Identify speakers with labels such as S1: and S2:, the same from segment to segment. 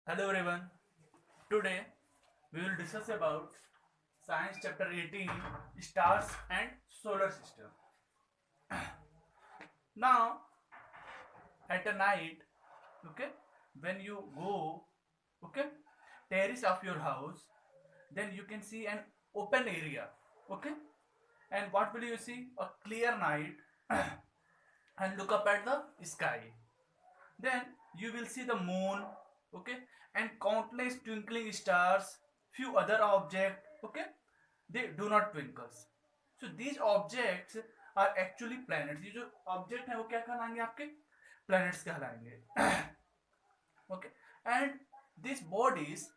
S1: Hello everyone. Today we will discuss about Science chapter 18 Stars and Solar System. Now at a night, okay, when you go, okay, terrace of your house, then you can see an open area, okay, and what will you see? A clear night and look up at the sky. Then you will see the moon, okay, and countless twinkling stars, few other objects, okay, they do not twinkle. So these objects are actually planets. ये जो object है वो क्या कहलाएंगे? आपके planets कहलाएंगे. Okay, and these bodies,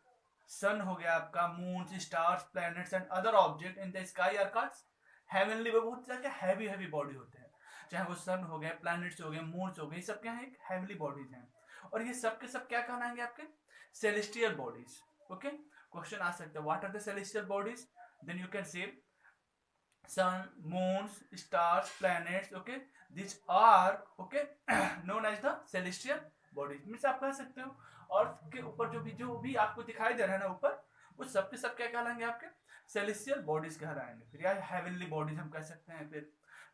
S1: sun हो गया आपका, moons, stars, planets and other objects in the sky are called heavenly. वो बहुत ज्यादा हैवी हैवी बॉडी होते हैं, चाहे वो सन हो गए, प्लैनेट्स हो गए, मून्स हो गए, सब क्या है? हैवीली बॉडीज हैं. और ये सब के सब क्या कहलाएंगे? आपके सेलेस्टियल बॉडीज. ओके, क्वेश्चन आ सकता है what are the celestial bodies? Then you can say sun, moons, stars, planets, okay, these are okay known as the celestial bodies. Means आप कह सकते हो अर्थ के ऊपर जो भी आपको दिखाई दे रहा है ना ऊपर, वो सब के सब क्या कहलाएंगे? आपके सेलेस्टियल बॉडीज कहलाएंगे. फिर या हेवनली बॉडीज हम कह सकते हैं. फिर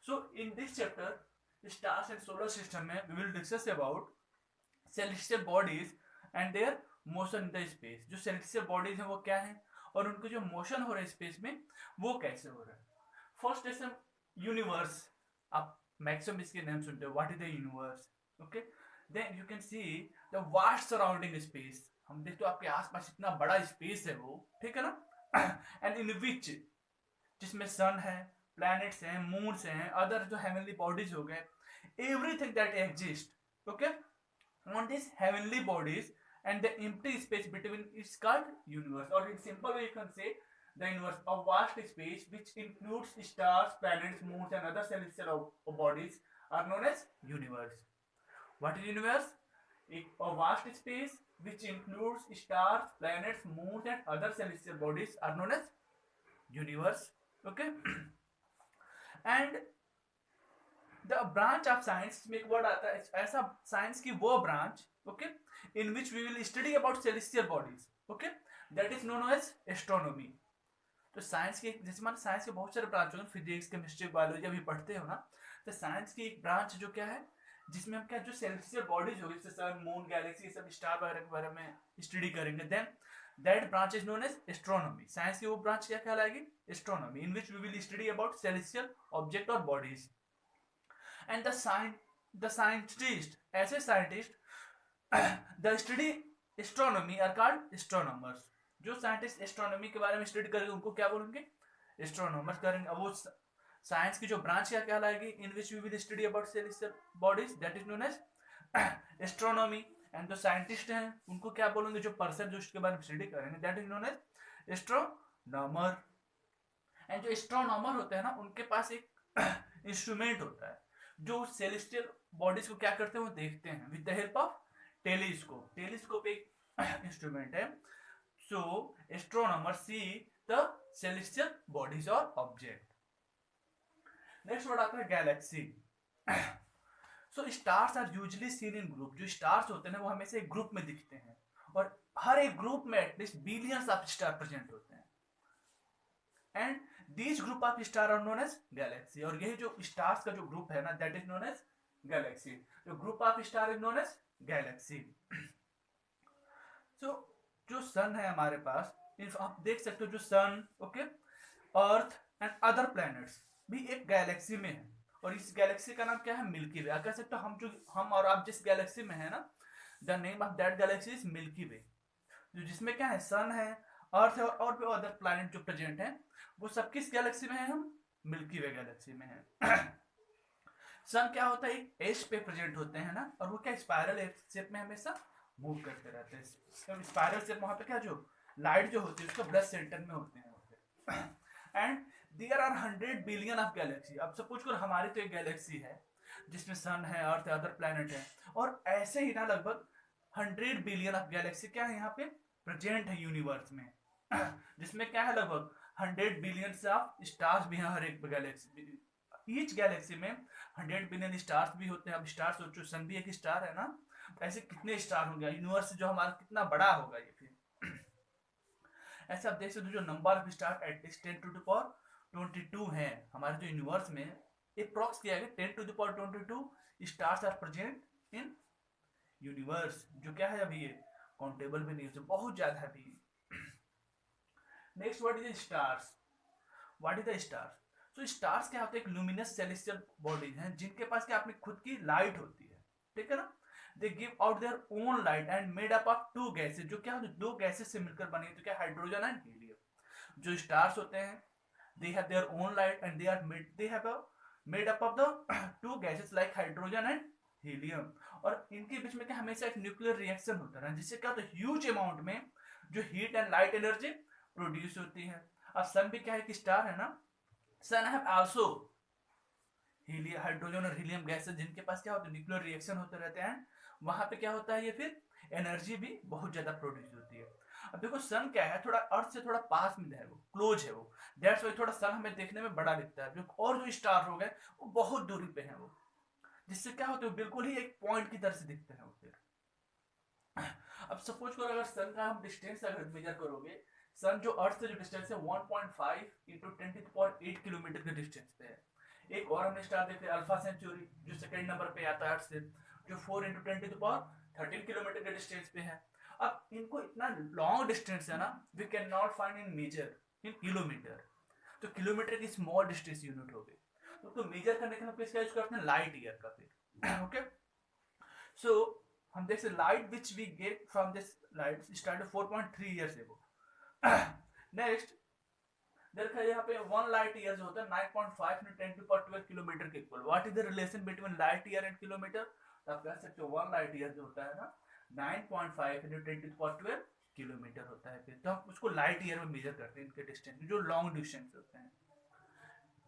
S1: so in this chapter stars and solar system में we will discuss about celestial bodies and their motion in the space. जो सेलेस्टियल बॉडीज हैं वो क्या है और उनको जो मोशन हो रहा है स्पेस में वो कैसे हो रहा है. फर्स्ट है यूनिवर्स. आप मैक्सिमम इसके नाम सुनते हो, what is the universe. Okay, then you can see the vast surrounding space. हम देखते हो आपके आसपास इतना बड़ा स्पेस है वो, ठीक है ना. एंड इन विच, जिसमें सन है, प्लैनेट्स हैं, मून्स हैं, अदर जो हेवनली बॉडीज हो गए, everything that exist, okay, on this heavenly bodies and the empty space between is called universe. Or in simple way you can say the universe, a vast space which includes stars, planets, moons and other celestial bodies are known as universe. What is universe? A vast space which includes stars, planets, moons and other celestial bodies are known as universe. Okay. And the branch of science में एक word आता है ऐसा, science की वो branch, okay, in which we will study about celestial bodies, okay, that is known as astronomy. तो science की, जैसे मान साइंस के बहुत सारे ब्रांच होंगे, फिजिक्स, केमिस्ट्री, बायोलॉजी अभी पढ़ते हो ना, तो साइंस की एक ब्रांच जो क्या है, जिसमें हम क्या जो सेलेस्टियल बॉडीज होगी, जैसे सन, मून, गैलेक्सी, सब स्टार वगैरह के बारे में स्टडी करेंगे, then that branch is known as astronomy. Science की वो ब्रांच क्या कहलाएगी? Astronomy, in which we will study about celestial object और बॉडीज. And the scientist, ऐसे scientist the study astronomy are called astronomers. जो साइंटिस्ट एस्ट्रोनॉमी के बारे में स्टडी करेंगे उनको क्या बोलेंगे? एस्ट्रोनॉमर्स करेंगे. अब वो साइंस की जो ब्रांच क्या कहलाएगी? In which we will study about celestial bodies, that is known as astronomy. And जो साइंटिस्ट हैं उनको क्या बोलेंगे? जो पर्सन जो उसके बारे में स्टडी करेंगे, that is known as astronomer. And जो एस्ट्रोनॉमर होते हैं ना, उनके पास एक इंस्ट्रूमेंट होता है जो सेलेस्टियल बॉडीज को क्या करते हैं वो देखते हैं with the help of telescope. Telescope एक इंस्ट्रूमेंट है. So astronomer see the celestial bodies और ऑब्जेक्ट. नेक्स्ट वर्ड आता है galaxy. So stars are usually seen in group. जो स्टार्स होते हैं वो हमेशा एक ग्रुप में दिखते हैं और हर एक ग्रुप में at least billions of star present होते हैं. And these group of star are known as galaxy. और यही जो stars का जो ग्रुप है ना, that is known as galaxy. जो group of star is known as galaxy. so जो सन है हमारे पास, आप देख सकते हो जो sun, okay, earth and other planets भी एक गैलेक्सी में है. और इस गैलेक्सी का नाम क्या है? मिल्की वे. कह सकते हो हम और आप जिस गैलेक्सी में है ना, the name of that galaxy is Milky Way. जो जिसमें क्या है? सन है, अर्थ है और भी अदर प्लैनेट जो प्रेजेंट है, वो सब किस गैलेक्सी में है? हम मिल्की वे गैलेक्सी में है. सन क्या होता है? एक एज पे प्रेजेंट होते हैं ना, और वो क्या स्पाइरल शेप में हमेशा मूव करते रहते हैं. स्पाइरल शेप वहां पे क्या जो लाइट जो होती है उसका ब्लड सेंटर में होते हैं. And there are 100 billion of galaxy. अब सपोज करो हमारी तो एक गैलेक्सी है जिसमें सन है, अर्थ है, अदर प्लैनेट है, और ऐसे ही ना लगभग 100 बिलियन ऑफ गैलेक्सी क्या है यहाँ पे प्रेजेंट है यूनिवर्स में. जिसमें क्या है लगभग 100 बिलियन ऑफ स्टार्स भी हैं हर एक गैलेक्सी. ईच गैलेक्सी में 100 बिलियन स्टार्स भी होते हैं. अब स्टार सोचो, सन भी एक स्टार है ना, तो ऐसे कितने स्टार होंगे, यूनिवर्स जो हमारा कितना बड़ा होगा ये फिर। ऐसे आप देख सकते हो जो नंबर ऑफ स्टार एटलीस्ट 10⁻22 है हमारे जो यूनिवर्स में, अप्रॉक्स किया गया 10⁻22 stars are present in universe, जो क्या है अभी ये काउंटेबल भी नहीं है, बहुत ज्यादा है अभी। Next what is stars, what is the stars? So stars क्या होते हैं, एक लुमिनस सेलेस्टियल बॉडीज हैं जिनके पास क्या अपनी खुद की लाइट होती है, ठीक है ना। They give out their own light and made up of two gases, जो क्या दो गैसेस से मिलकर बने, तो क्या हाइड्रोजन एंड हीलियम। जो स्टार्स होते हैं they have their own light and they have made up of the two gases like hydrogen and helium, और इनके बीच में क्या हमेशा एक न्यूक्लियर रिएक्शन होता है जिससे क्या होता है ह्यूज अमाउंट में जो heat and light energy produce होती है। अब सन भी क्या है कि स्टार है ना, सन हैव आल्सो हीलियम, हाइड्रोजन और हीलियम गैसेस जिनके पास क्या होता है न्यूक्लियर रिएक्शन होते रहते हैं, वहां पे क्या होता है ये फिर एनर्जी भी बहुत ज्यादा प्रोड्यूस होती है। अब देखो सन क्या है, थोड़ा अर्थ से थोड़ा पास में है, वो क्लोज है, वो दैट्स वाई थोड़ा सन हमें देखने में बड़ा दिखता है, जो और जो स्टार हो गए वो बहुत दूरी पे है वो, जिससे क्या होता है बिल्कुल ही एक पॉइंट की तरह से दिखते हैं वो फिर। अब सपोज करो अगर सन का हम डिस्टेंस अगर मेजर करोगे, सन जो अर्थ से जो डिस्टेंस है 1.5 इंटू 10⁸ किलोमीटर के डिस्टेंस पे है। एक और हमने स्टार देखते हैं अल्फा सेंचुरी जो सेकंड नंबर पे आता है अर्थ से, जो 4 इंटू 10⁻13 किलोमीटर के डिस्टेंस पे है। अब इनको इतना लॉन्ग डिस्टेंस है ना, we can not find in measure in kilometre, तो किलोमीटर की स्मॉल डिस्टेंस यूनिट हो गई, तो मेजर करने के लिए किसका यूज करते हैं, लाइट ईयर का फिर। ओके, सो हम देख सकते light which we get from this light started 4.3 years ago. Next देखा यहाँ पे 1 लाइट ईयर होता है 9.5 into 10⁻12 किलोमीटर के equal. What is the relation between light year and kilometre? तो आप कह सकते हो 1 लाइट ईयर जो होता है ना 9.5 into 10⁻12 किलोमीटर होता है, फिर तो हम उसको लाइट ईयर में मेजर करते हैं इनके डिस्टेंस जो लॉन्ग डिस्टेंस होते हैं।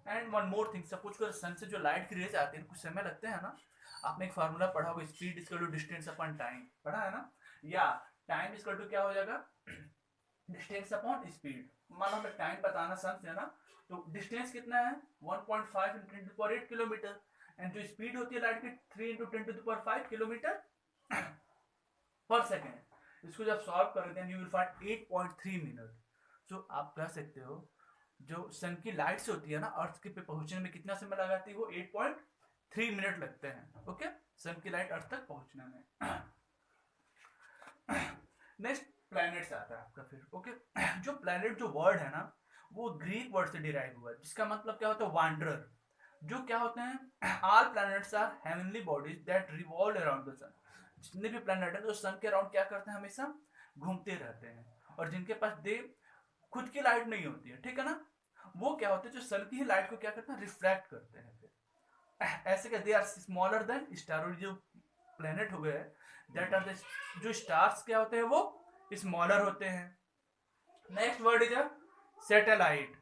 S1: And one more thing, suppose करो सन से जो लाइट की रेज आती है कुछ समय लगते हैं ना, आपने एक फार्मूला पढ़ा होगा speed equal to distance upon time, पढ़ा है ना, या टाइम इक्वल टू क्या हो जाएगा डिस्टेंस अपॉन स्पीड। मान लो हमें टाइम बताना सन से ना, तो डिस्टेंस कितना है 1.5 into 10⁸ किलोमीटर, एंड जो स्पीड होती है लाइट की 3 into 10⁵ किलोमीटर पर सेकेंड। इसको जब सॉल्व करें यू विल फाइंड 8.3 मिनट। सो आप कह सकते हो जो सन की लाइट से होती है ना अर्थ के पे पहुंचने में कितना समय लगाती है, वो 8.3 मिनट लगते हैं। ओके, सन की लाइट अर्थ तक पहुंचने में। नेक्स्ट प्लैनेट्स आता है आपका फिर। ओके, जो प्लैनेट जो वर्ड है ना वो ग्रीक वर्ड से डिराइव हुआ है जिसका मतलब क्या होता है वांडरर। जो क्या होते हैं all planets are heavenly bodies that revolve around the sun. जितने भी प्लैनेट हैं जो सन के अराउंड क्या करते हैं हमेशा घूमते रहते हैं, और जिनके पास दे खुद की लाइट नहीं होती है, ठीक है ना, वो क्या होते हैं जो सन की ही लाइट को क्या करते हैं रिफ्रैक्ट करते हैं फिर। ऐसे क्या they are smaller than star, जो प्लैनेट हो गए दैट आर जो स्टार्स क्या होते हैं वो स्मॉलर होते हैं। Next word is satellite.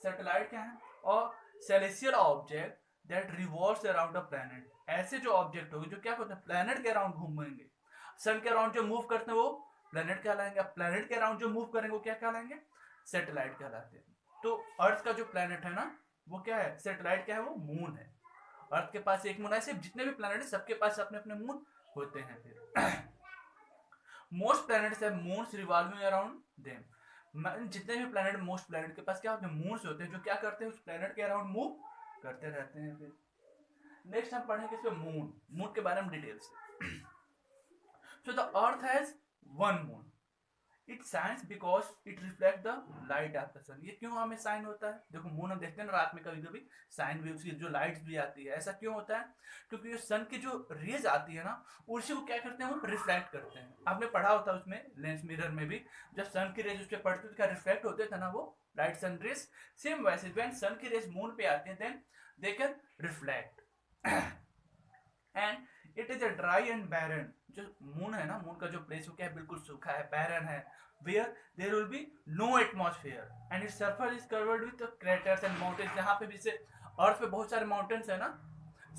S1: Satellite क्या है, और celestial object that revolves around a planet. ऐसे जो ऑब्जेक्ट होंगे जो क्या करते हैं प्लैनेट के अराउंड घूमेंगे, सन के अराउंड जो मूव करते हैं वो प्लैनेट कहलाएंगे, प्लैनेट के अराउंड जो मूव करेंगे वो क्या कहलाएंगे सैटेलाइट कहलाते हैं। तो अर्थ का जो प्लैनेट है ना वो क्या है सैटेलाइट, क्या है वो मून है। अर्थ के पास एक मून है, सिर्फ जितने भी प्लैनेट है सबके पास अपने अपने मून होते हैं फिर। Most planets have moons revolving around them. जितने भी प्लैनेट मोस्ट प्लैनेट के पास क्या होते हैं मून्स होते हैं जो क्या करते हैं उस प्लैनेट के अराउंड मूव करते रहते हैं फिर। नेक्स्ट हम पढ़ेंगे इस पे मून, मून के बारे में डिटेल से। So the earth has one moon, it shines because it reflect the light of the sun. ये क्यों हमें साइन होता है, देखो मून हम देखते हैं ना रात में कभी कभी साइन भी उसकी जो लाइट्स भी आती है, ऐसा क्यों होता है क्योंकि जो सन की जो रेज आती है ना उसी को क्या करते हैं वो रिफ्लेक्ट करते हैं। आपने पढ़ा होता है उसमें लेंस मिरर में भी जब सन की रेज उस पर पड़ती है तो क्या रिफ्लेक्ट होते थे ना वो लाइट सन रेज। सेम वैसे व्हेन सन की रेज मून पे आती है then they can reflect. And it is a dry and barren. जो मून है ना मून का जो प्लेस वो क्या है बिल्कुल सूखा है, बैरन है, where there will be no atmosphere and its surface is covered with craters and mountains। जहाँ पे भी से अर्थ पे बहुत सारे माउंटेन्स है ना,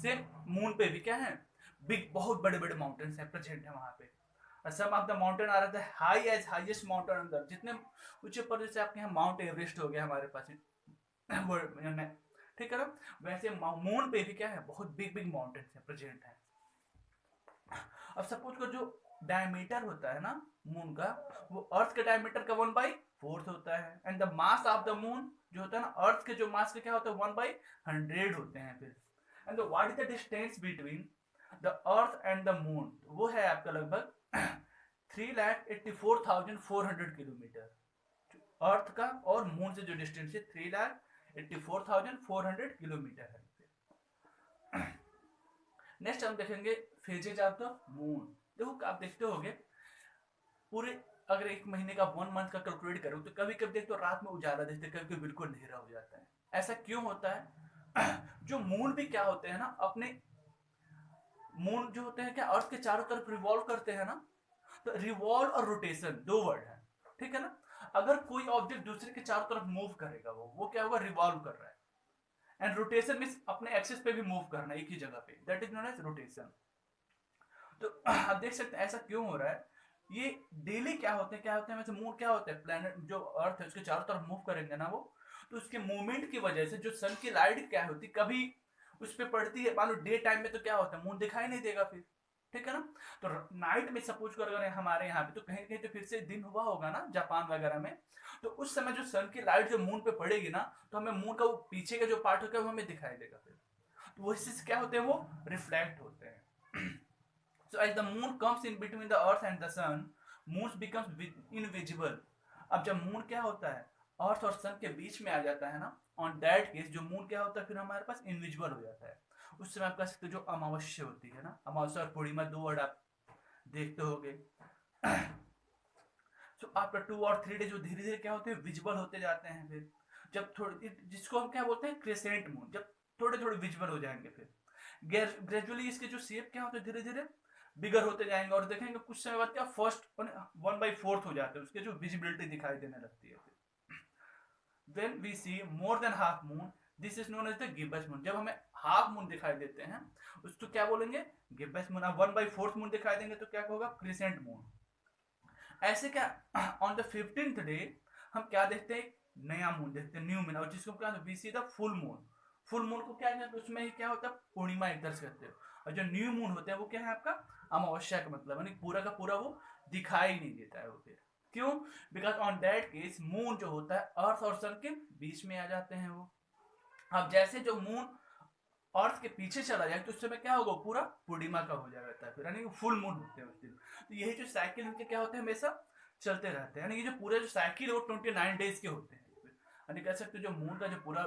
S1: सेम मून पे भी क्या है बिग बहुत बड़े बड़े माउंटेन्स हैं प्रेजेंट है वहाँ पे। सम ऑफ द माउंटेन आ रहा था हाई एज हाईएस्ट माउंटेन अंदर, जितने ऊंचे पर जैसे आपके यहाँ माउंट एवरेस्ट हो गया हमारे पास ठीक है ना, वैसे मून पे भी क्या है बहुत बिग बिग माउंटेन्स है प्रेजेंट है। अब सपोज को जो डायमीटर होता है ना मून का, वो अर्थ के डायमीटर का 1/4 होता है, and the mass of the moon जो होता है ना, अर्थ के जो मास का क्या होता है 1/100 होते हैं फिर। And what is the distance between the earth and the moon, वो है आपका लगभग 3,84,400 किलोमीटर। अर्थ का और मून से जो डिस्टेंस है 3,84,400 किलोमीटर है। नेक्स्ट हम देखेंगे फेजेज ऑफ द मून। देखो आप देखते होगे पूरे, अगर एक महीने का 1 मंथ का कैलकुलेट करो तो कभी कभी देखते हो रात में उजाला देखते, कभी कभी बिल्कुल अंधेरा हो जाता है। ऐसा क्यों होता है? जो मून भी क्या होते हैं ना, अपने मून जो होते हैं क्या अर्थ के चारों तरफ रिवॉल्व करते हैं ना, तो रिवॉल्व और रोटेशन 2 वर्ड है, ठीक है ना। अगर कोई ऑब्जेक्ट दूसरे के चारों तरफ मूव करेगा, वो क्या होगा, रिवॉल्व कर रहा है। एंड रोटेशन मींस अपने एक्सिस पे भी मूव करना एक ही जगह पे, that is known as rotation. तो आप देख सकते हैं ऐसा क्यों हो रहा है। ये डेली क्या होते हैं वैसे मून क्या होता है, प्लैनेट जो अर्थ है उसके चारों तरफ मूव करेंगे ना वो, तो उसके मूवमेंट की वजह से जो सन की लाइट क्या होती कभी उस पर पड़ती है, मान लो डे टाइम में तो क्या होता है मून दिखाई नहीं देगा फिर, ठीक है ना। तो नाइट में सपोज कर अगर हमारे यहाँ पे तो कहीं कहीं तो फिर से दिन हुआ होगा ना जापान वगैरह में, तो उस समय जो सन की लाइट जो मून पे पड़ेगी ना, तो हमें मून का वो पीछे का जो पार्ट होगा वो हमें दिखाई देगा फिर, तो वो इससे क्या होते हैं, वो रिफ्लेक्ट होते हैं। So as the moon comes in between the earth and the sun, moon becomes invisible. अब जब मून क्या होता है अर्थ और सन के बीच में आ जाता है ना, ऑन दैट केस जो मून क्या होता है फिर हमारे पास इनविजिबल हो जाता है। उस समय आप कह सकते हो जो अमावस्या होती है ना, अमावस्या और पूर्णिमा 2 वर्ड आप देखते होगे। सो आफ्टर 2 और 3 डेज वो धीरे धीरे क्या होते हैं, विजिबल होते जाते हैं। फिर जब थोड़ी, जिसको हम क्या बोलते हैं क्रेसेंट मून, जब थोड़े थोड़े विजिबल हो जाएंगे फिर ग्रेजुअली इसके जो शेप क्या होते हैं धीरे धीरे बिगर होते जाएंगे, और देखेंगे कुछ समय बाद क्या फर्स्ट 1/4 हो जाते हैं, उसके जो विजिबिलिटी दिखाई देने लगती है। When we see more than half moon, this is known as the gibbous moon. जब हमें हाफ मून दिखाई देते हैं उसको क्या बोलेंगे, गिब्बस मून। अब 1/4 मून दिखाई देंगे तो क्या होगा, क्रिसेंट मून। ऐसे क्या ऑन द 15th डे हम क्या देखते हैं, नया मून देखते हैं, न्यू मून, और जिसको क्या we see the full moon. Full moon को क्या कहते हैं, उसमें क्या होता है पूर्णिमा एक तरह से कहते हो, और जो न्यू मून होते हैं वो क्या है आपका अमावस्या का मतलब, यानी पूरा का पूरा वो दिखाई नहीं देता है वो फिर। क्यों, because on that case moon जो होता है अर्थ और सन के बीच में आ जाते हैं वो। अब जैसे जो मून अर्थ के पीछे चला जाए तो उस समय क्या होगा, पूरा पूर्णिमा का हो जाता है फिर, यानी फुल मून होते हैं उस दिन। तो यही जो साइकिल इनके क्या होते हैं हमेशा चलते रहते हैं, यानी ये जो पूरे जो साइकिल है वो 29 डेज के होते हैं। यानी कह सकते हो जो मून का जो पूरा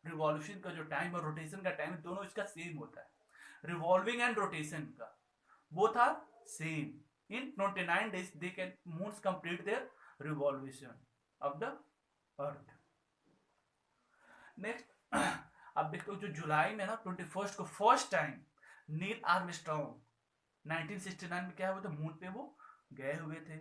S1: रिवॉल्यूशन का जो टाइम और रोटेशन का टाइम दोनों इसका सेम होता है, रिवॉल्विंग एंड रोटेशन का both are same. In 29 days they can moons complete their revolution of the earth. Next आप देखते हो जो जुलाई में ना 21 को फर्स्ट टाइम नील आर्मस्ट्रॉन्ग 1969 में क्या हुआ था, मून पे वो गए हुए थे।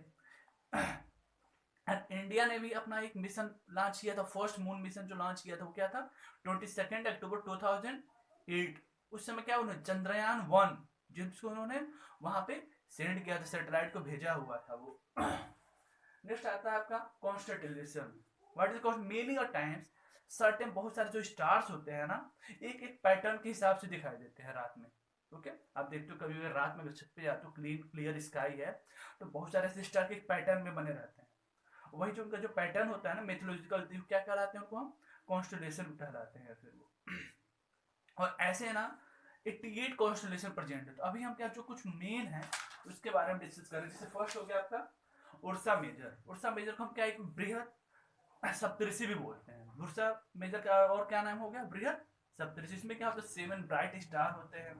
S1: एंड इंडिया ने भी अपना एक मिशन लॉन्च किया था, फर्स्ट मून मिशन जो लॉन्च किया था वो क्या था 22 अक्टूबर 2008। उस समय क्या उन्होंने चंद्रयान 1 जिसको उन्होंने वहां पे सेंड किया था, सैटेलाइट को भेजा हुआ था वो। नेक्स्ट आता है आपका constellation. What is called many a times certain, बहुत सारे जो स्टार्स होते हैं ना एक एक पैटर्न के हिसाब से दिखाई देते हैं रात में। ओके आप देखते हो कभी रात में छत पे जाते हो, क्लियर स्काई है तो बहुत सारे ऐसे स्टार के एक पैटर्न में बने रहते हैं, वही जो उनका जो पैटर्न होता है ना मेथोलॉजिकल, क्या कहलाते हैं उनको हम कॉन्स्टेलेशन कहलाते हैं फिर वो। और ऐसे ना 88 कॉन्स्टेलेशन प्रेजेंट है। तो अभी हम क्या जो कुछ मेन है उसके बारे में डिस्कस करें। जैसे फर्स्ट हो गया आपका उर्सा मेजर। उर्सा मेजर को हम क्या एक बृहद सप्तऋषि भी बोलते हैं। उर्सा मेजर का और क्या नाम हो गया, बृहद सप्तऋषि। इसमें क्या होता है 7 ब्राइट स्टार होते हैं।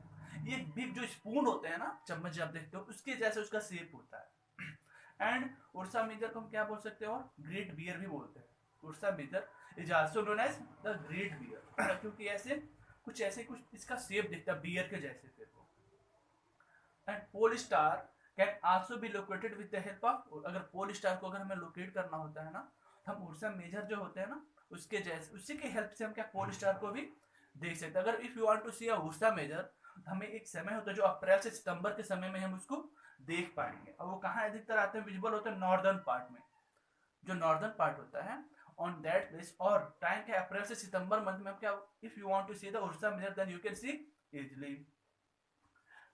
S1: ये बिग जो स्पून होते हैं ना चम्मच आप देखते हो उसके जैसे उसका शेप होता है। एंड उर्सा मेजर को हम क्या बोल सकते हैं, और ग्रेट बियर भी बोलते हैं। Ursa Major is also known as the great bear, क्योंकि ऐसे कुछ इसका शेप दिखता है बियर के जैसे फिर वो। And pole star can also be located with the help of, अगर पोल स्टार को अगर हमें लोकेट करना होता है ना तो हम उर्सा मेजर जो होते हैं ना उसके जैसे उसी की हेल्प से हम क्या पोल स्टार को भी देख सकते हैं। अगर if you want to see a Ursa Major हमें एक समय होता है जो अप्रैल से सितंबर के समय में हम उसको देख पाएंगे। और वो कहाँ अधिकतर आते हैं, विजिबल होते हैं नॉर्दर्न पार्ट में। जो नॉर्दर्न पार्ट होता है ऑन दैट प्लेस, और टाइम क्या अप्रैल से सितंबर मंथ में क्या if you want to see the Ursa Major then you can see easily.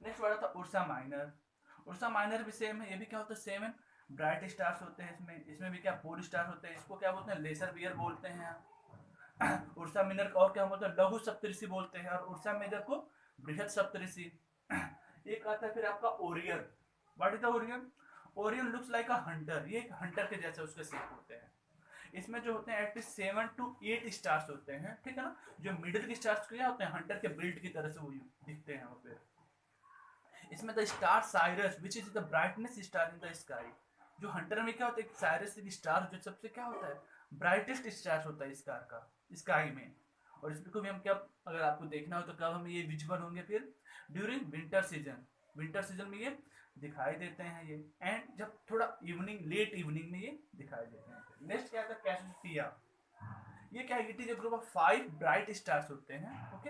S1: Next वाला था उर्सा माइनर। उर्सा माइनर भी सेम है, ये भी क्या होता है सेम है, ब्राइट स्टार्स होते हैं इसमें, इसमें भी क्या पोल स्टार होते हैं, इसको क्या बोलते हैं लेसर बियर बोलते हैं। उर्सा मिनर को और क्या बोलते हैं लघु सप्तऋषि बोलते हैं, और उर्सा मेजर को बृहद सप्तऋषि। एक आता है फिर आपका Orion. What is the Orion? Orion looks like a Hunter, ये एक हंटर के जैसे उसके शेप होते हैं। इसमें जो होते हैं एटलीस्ट 7 to 8 स्टार्स होते हैं, ठीक है ना। जो मिडिल के स्टार्स क्या होते हैं हंटर के बेल्ट की तरह से वो दिखते हैं वो फिर। इसमें the star Cyrus which is the brightness star in the sky. जो हंटर में क्या होता है साइरस स्टार जो सबसे क्या होता है ब्राइटेस्ट स्टार होता है स्टार का स्काई में। और इसको भी हम क्या अगर आपको देखना हो तो कब हम ये विजुअल होंगे फिर during winter season. Winter season में ये दिखाई देते हैं ये, एंड जब थोड़ा इवनिंग लेट इवनिंग में ये दिखाई देते हैं। नेक्स्ट क्या था कैसियोपेया। ये क्या it is a group of 5 bright stars होते हैं, okay,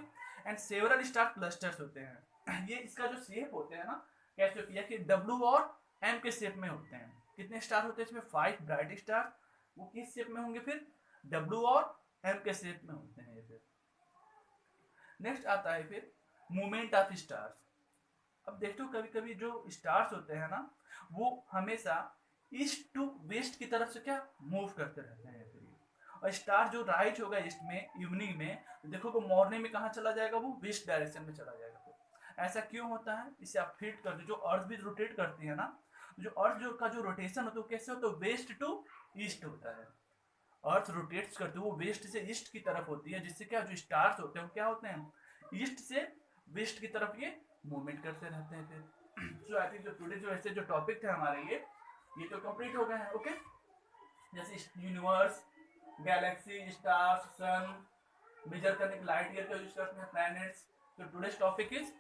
S1: and several star clusters होते हैं। ये इसका जो शेप होते हैं ना कैसियोपेया के डब्ल्यू और एम के शेप में होते हैं। कितने स्टार होते हैं इसमें 5 ब्राइट स्टार, वो किस शेप में होंगे फिर डब्ल्यू और एम के शेप में होते हैं ये फिर। नेक्स्ट आता है फिर मूवमेंट ऑफ स्टार्स। अब देखते हो कभी कभी जो स्टार्स होते हैं ना वो हमेशा ईस्ट टू वेस्ट की तरफ से क्या मूव करते रहते हैं फिर। और स्टार जो राइज होगा ईस्ट में इवनिंग में तो देखो वो मॉर्निंग में कहाँ चला जाएगा वो वेस्ट डायरेक्शन में चला जाएगा। फिर ऐसा क्यों होता है इसे आप फीट कर दो। जो अर्थ भी रोटेट करती है ना, जो अर्थ जो का जो रोटेशन होता है कैसे होता है वेस्ट टू ईस्ट होता है। अर्थ रोटेट्स करती है वो वेस्ट से ईस्ट की तरफ होती है, जिससे क्या जो स्टार्स होते हैं वो क्या होते हैं ईस्ट से वेस्ट की तरफ ये मूवमेंट करते रहते हैं फिर। सो आई थिंक जो टुडे जो ऐसे जो टॉपिक थे हमारे ये तो कंप्लीट हो गए हैं, ओके। जैसे यूनिवर्स, गैलेक्सी, स्टार्स, सन, मेजर करने के लाइट ईयर का यूज करते हैं, प्लैनेट्स। तो today's topic is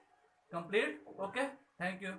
S1: complete, okay, thank you.